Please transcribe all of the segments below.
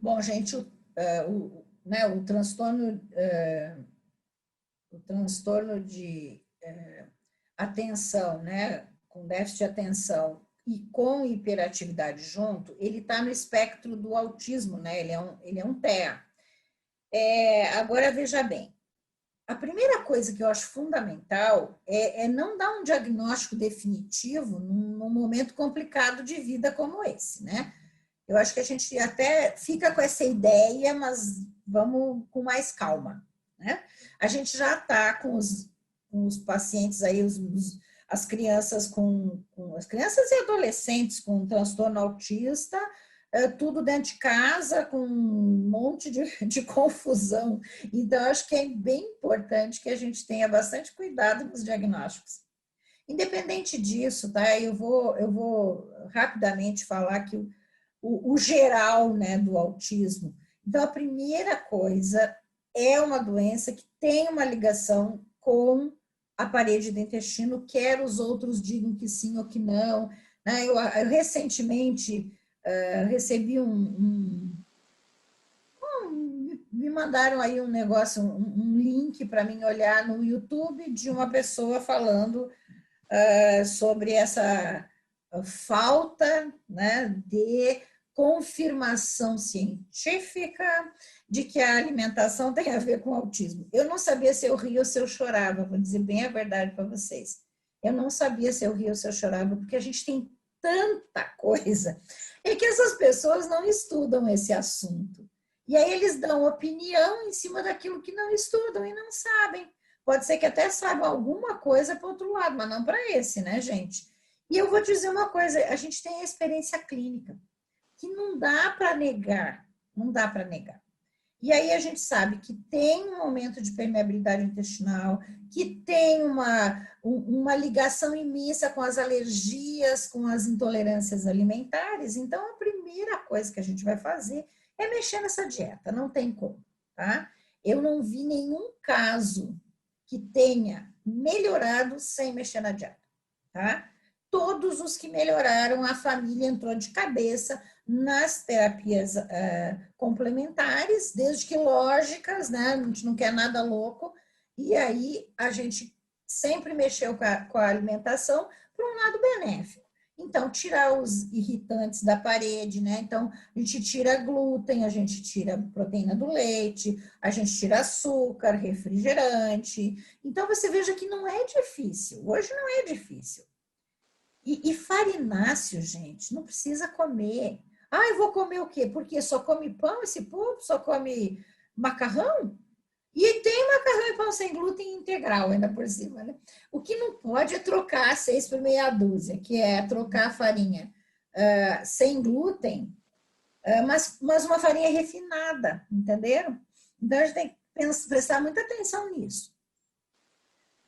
Bom, gente, né, o transtorno de atenção, né, com déficit de atenção e com hiperatividade junto, ele está no espectro do autismo, né? Ele é um TEA. Agora, veja bem, a primeira coisa que eu acho fundamental é não dar um diagnóstico definitivo num momento complicado de vida como esse, né? Eu acho que a gente até fica com essa ideia, mas vamos com mais calma, né? A gente já está com os pacientes aí, as crianças as crianças e adolescentes com transtorno autista, tudo dentro de casa, com um monte de confusão. Então, acho que é bem importante que a gente tenha bastante cuidado nos diagnósticos. Independente disso, tá? Eu vou rapidamente falar que o geral, né, do autismo. Então, a primeira coisa é uma doença que tem uma ligação com a parede do intestino, quer os outros digam que sim ou que não. Né? Eu recentemente recebi me mandaram aí um negócio, um link para mim olhar no YouTube de uma pessoa falando sobre essa falta, né, de confirmação científica de que a alimentação tem a ver com autismo. Eu não sabia se eu ria ou se eu chorava, vou dizer bem a verdade para vocês. Eu não sabia se eu ria ou se eu chorava, porque a gente tem tanta coisa, é que essas pessoas não estudam esse assunto. E aí eles dão opinião em cima daquilo que não estudam e não sabem. Pode ser que até saibam alguma coisa para o outro lado, mas não para esse, né, gente? E eu vou dizer uma coisa, a gente tem a experiência clínica, que não dá para negar, não dá para negar. E aí a gente sabe que tem um aumento de permeabilidade intestinal, que tem uma ligação imensa com as alergias, com as intolerâncias alimentares. Então, a primeira coisa que a gente vai fazer é mexer nessa dieta, não tem como, tá? Eu não vi nenhum caso que tenha melhorado sem mexer na dieta, tá? Todos os que melhoraram, a família entrou de cabeça nas terapias complementares, desde que lógicas, né? A gente não quer nada louco, e aí a gente sempre mexeu com a alimentação para um lado benéfico. Então, tirar os irritantes da parede, né? Então, a gente tira glúten, a gente tira proteína do leite, a gente tira açúcar, refrigerante. Então, você veja que não é difícil. Hoje não é difícil. E farináceo, gente, não precisa comer. Ah, eu vou comer o quê? Porque só come pão esse povo? Só come macarrão? E tem macarrão e pão sem glúten integral, ainda por cima, né? O que não pode é trocar 6 por meia dúzia, que é trocar a farinha sem glúten, mas uma farinha refinada, entenderam? Então, a gente tem que prestar muita atenção nisso.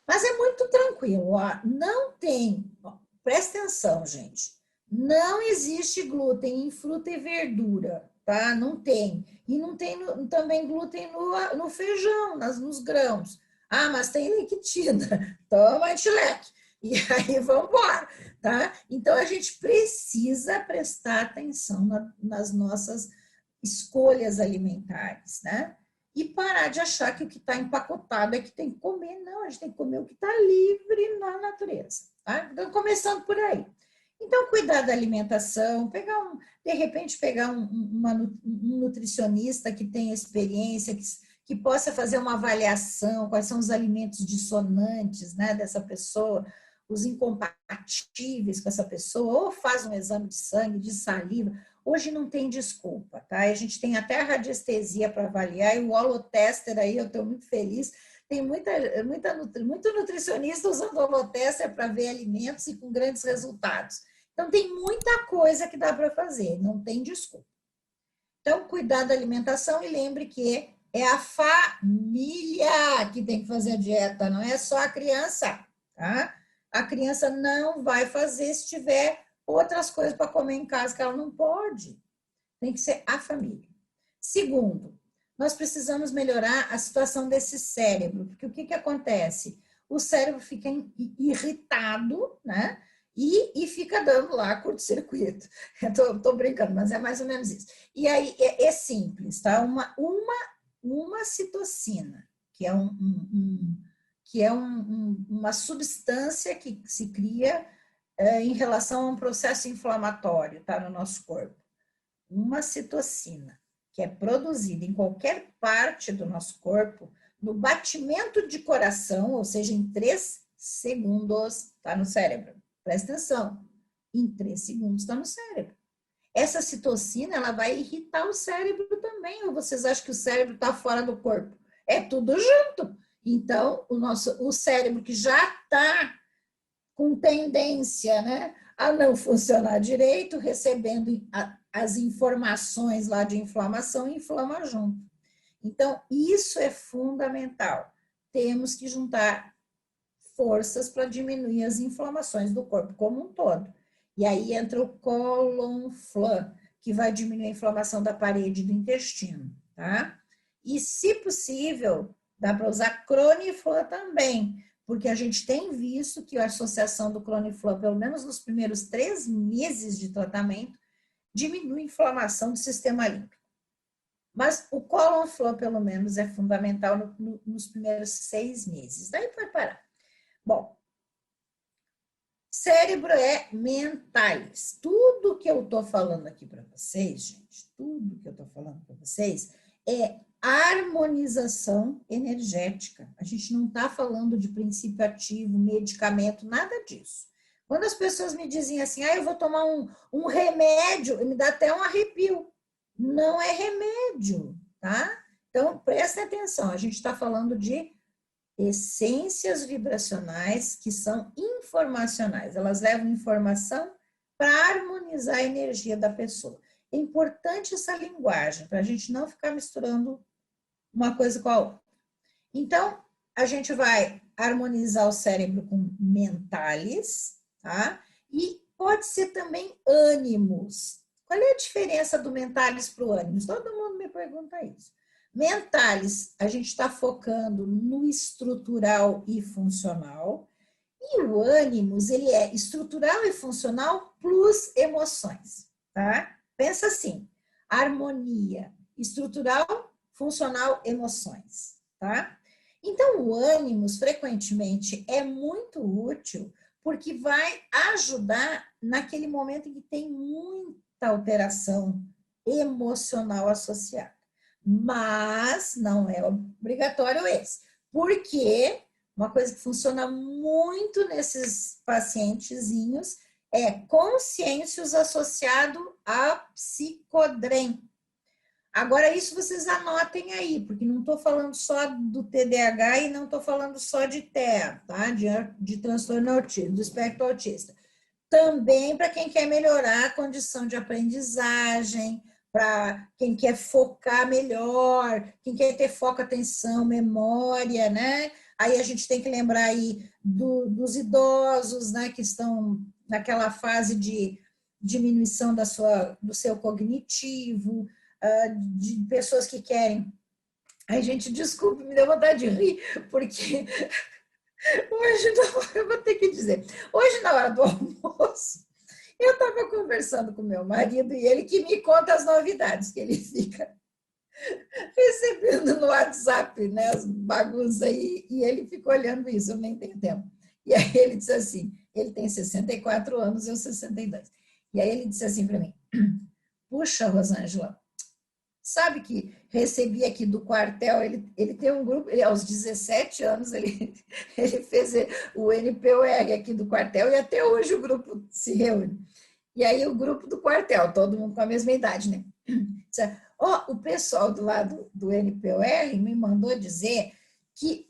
Mas é muito tranquilo, ó. Não tem, ó, presta atenção, gente, não existe glúten em fruta e verdura, tá? Não tem. E não tem também glúten no feijão, nos grãos. Ah, mas tem lectina. Toma antileque. E aí vamos embora, tá? Então a gente precisa prestar atenção nas nossas escolhas alimentares, né? E parar de achar que o que está empacotado é que tem que comer. Não, a gente tem que comer o que está livre na natureza. Tá? Então, começando por aí. Então, cuidar da alimentação, de repente pegar um nutricionista que tenha experiência, que possa fazer uma avaliação, quais são os alimentos dissonantes, né, dessa pessoa, os incompatíveis com essa pessoa, ou faz um exame de sangue, de saliva. Hoje não tem desculpa, tá? A gente tem até a radiestesia para avaliar, e o holotester aí, eu estou muito feliz. Tem muito nutricionista usando holotester para ver alimentos e com grandes resultados. Então, tem muita coisa que dá para fazer, não tem desculpa. Então, cuidar da alimentação e lembre que é a família que tem que fazer a dieta, não é só a criança, tá? A criança não vai fazer se tiver outras coisas para comer em casa que ela não pode. Tem que ser a família. Segundo, nós precisamos melhorar a situação desse cérebro, porque o que acontece? O cérebro fica irritado, né? e fica dando lá curto-circuito. Estou brincando, mas é mais ou menos isso. E aí é simples, tá? Uma citocina, que é, uma substância que se cria em relação a um processo inflamatório, tá? No nosso corpo. Uma citocina, que é produzida em qualquer parte do nosso corpo, no batimento de coração, ou seja, em 3 segundos, está no cérebro. Presta atenção, em 3 segundos está no cérebro. Essa citocina, ela vai irritar o cérebro também, ou vocês acham que o cérebro está fora do corpo? É tudo junto. Então, o cérebro que já está com tendência, né, a não funcionar direito, recebendo as informações lá de inflamação, inflama junto. Então, isso é fundamental. Temos que juntar forças para diminuir as inflamações do corpo como um todo. E aí entra o Colonflan, que vai diminuir a inflamação da parede do intestino, tá? E, se possível, dá para usar Croniflan também, porque a gente tem visto que a associação do Croniflan, pelo menos nos primeiros 3 meses de tratamento, diminui a inflamação do sistema límpico. Mas o Colonflan, pelo menos, é fundamental nos primeiros 6 meses. Daí vai parar. Bom, cérebro é mentais. Tudo que eu estou falando aqui para vocês, gente, tudo que eu estou falando para vocês é harmonização energética. A gente não está falando de princípio ativo, medicamento, nada disso. Quando as pessoas me dizem assim, eu vou tomar um remédio, me dá até um arrepio. Não é remédio, tá? Então, prestem atenção, a gente está falando de essências vibracionais que são informacionais. Elas levam informação para harmonizar a energia da pessoa. É importante essa linguagem, para a gente não ficar misturando uma coisa com a outra. Então, a gente vai harmonizar o cérebro com mentales, tá? E pode ser também ânimos. Qual é a diferença do mentales para o ânimos? Todo mundo me pergunta isso. Mentales, a gente está focando no estrutural e funcional. E o ânimos, ele é estrutural e funcional plus emoções, tá? Pensa assim, harmonia, estrutural, funcional, emoções, tá? Então, o ânimos, frequentemente, é muito útil porque vai ajudar naquele momento em que tem muita alteração emocional associada. Mas não é obrigatório esse. Porque uma coisa que funciona muito nesses pacientezinhos é consciêncios associado a psicodrem. Agora, isso vocês anotem aí, porque não estou falando só do TDAH e não estou falando só de TEA, tá? De transtorno autista, do espectro autista. Também para quem quer melhorar a condição de aprendizagem, para quem quer focar melhor, quem quer ter foco, atenção, memória, né? Aí a gente tem que lembrar aí dos idosos, né, que estão naquela fase de diminuição do seu cognitivo, de pessoas que querem. Ai, gente, desculpe, me deu vontade de rir, porque hoje não, eu vou ter que dizer, hoje na hora do almoço, eu estava conversando com meu marido e ele que me conta as novidades, que ele fica recebendo no WhatsApp, né, as bagunças aí, e ele fica olhando isso, eu nem tenho tempo. E aí ele disse assim, ele tem 64 anos, eu 62. E aí ele disse assim para mim, puxa, Rosângela, sabe que recebi aqui do quartel, ele tem um grupo, aos 17 anos, ele fez o NPOR aqui do quartel e até hoje o grupo se reúne. E aí o grupo do quartel, todo mundo com a mesma idade, né? O pessoal do lado do NPOR me mandou dizer que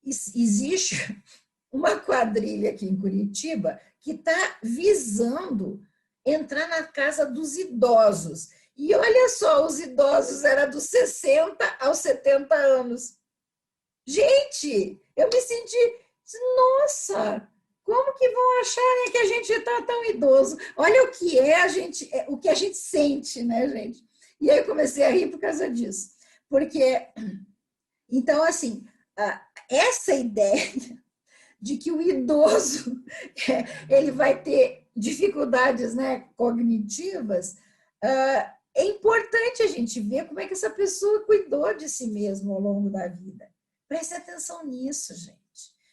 existe uma quadrilha aqui em Curitiba que está visando entrar na casa dos idosos. E olha só, os idosos eram dos 60 aos 70 anos. Gente, eu me senti, nossa, como que vão achar, né, que a gente está tão idoso? Olha o que o que a gente sente, né, gente? E aí eu comecei a rir por causa disso. Porque, então, assim, essa ideia de que o idoso ele vai ter dificuldades, né, cognitivas, é importante a gente ver como é que essa pessoa cuidou de si mesma ao longo da vida. Preste atenção nisso, gente.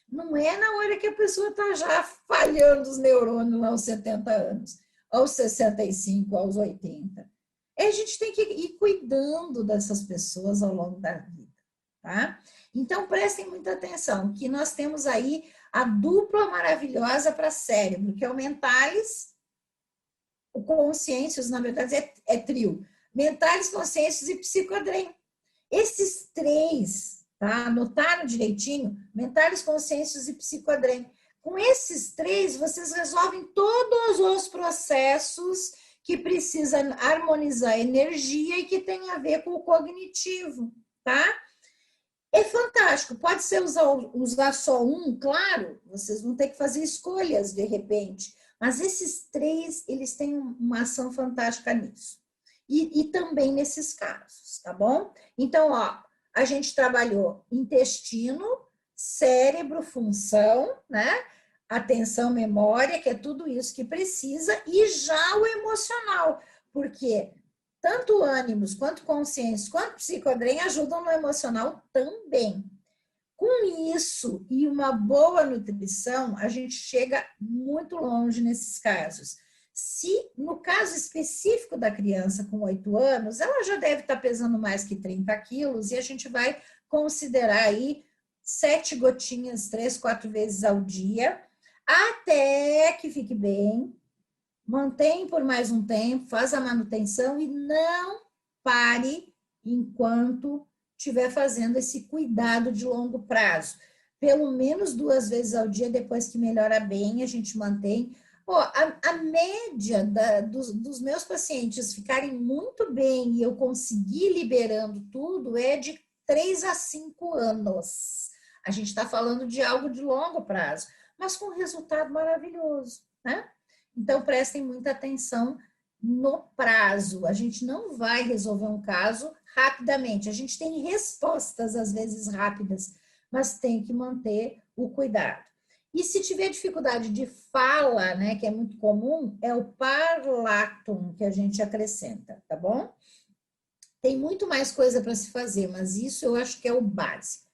Não é na hora que a pessoa está já falhando os neurônios lá aos 70 anos, aos 65, aos 80. A gente tem que ir cuidando dessas pessoas ao longo da vida, tá? Então, prestem muita atenção, que nós temos aí a dupla maravilhosa para cérebro, que é o Mentalis, o Consciências, na verdade, é trio. Mentalis, Consciências e Psicodrem. Esses três, tá? Anotaram direitinho? Mentalis, Consciências e Psicodrem. Com esses três, vocês resolvem todos os processos que precisam harmonizar a energia e que tem a ver com o cognitivo, tá? É fantástico. Pode ser usar só um, claro, vocês vão ter que fazer escolhas de repente, mas esses três, eles têm uma ação fantástica nisso. E também nesses casos, tá bom? Então, ó, a gente trabalhou intestino, cérebro, função, né? Atenção, memória, que é tudo isso que precisa, e já o emocional, porque tanto ânimos, quanto consciência, quanto psicodrem ajudam no emocional também. Com isso e uma boa nutrição, a gente chega muito longe nesses casos. Se, no caso específico da criança com 8 anos, ela já deve estar pesando mais que 30 quilos e a gente vai considerar aí 7 gotinhas, 3, 4 vezes ao dia, até que fique bem, mantém por mais um tempo, faz a manutenção e não pare enquanto estiver fazendo esse cuidado de longo prazo. Pelo menos 2 vezes ao dia, depois que melhora bem, a gente mantém. A média dos meus pacientes ficarem muito bem e eu conseguir liberando tudo é de 3 a 5 anos. A gente está falando de algo de longo prazo, mas com resultado maravilhoso, né? Então, prestem muita atenção no prazo. A gente não vai resolver um caso rapidamente. A gente tem respostas, às vezes, rápidas, mas tem que manter o cuidado. E se tiver dificuldade de fala, né, que é muito comum, é o parlatum que a gente acrescenta, tá bom? Tem muito mais coisa para se fazer, mas isso eu acho que é o básico.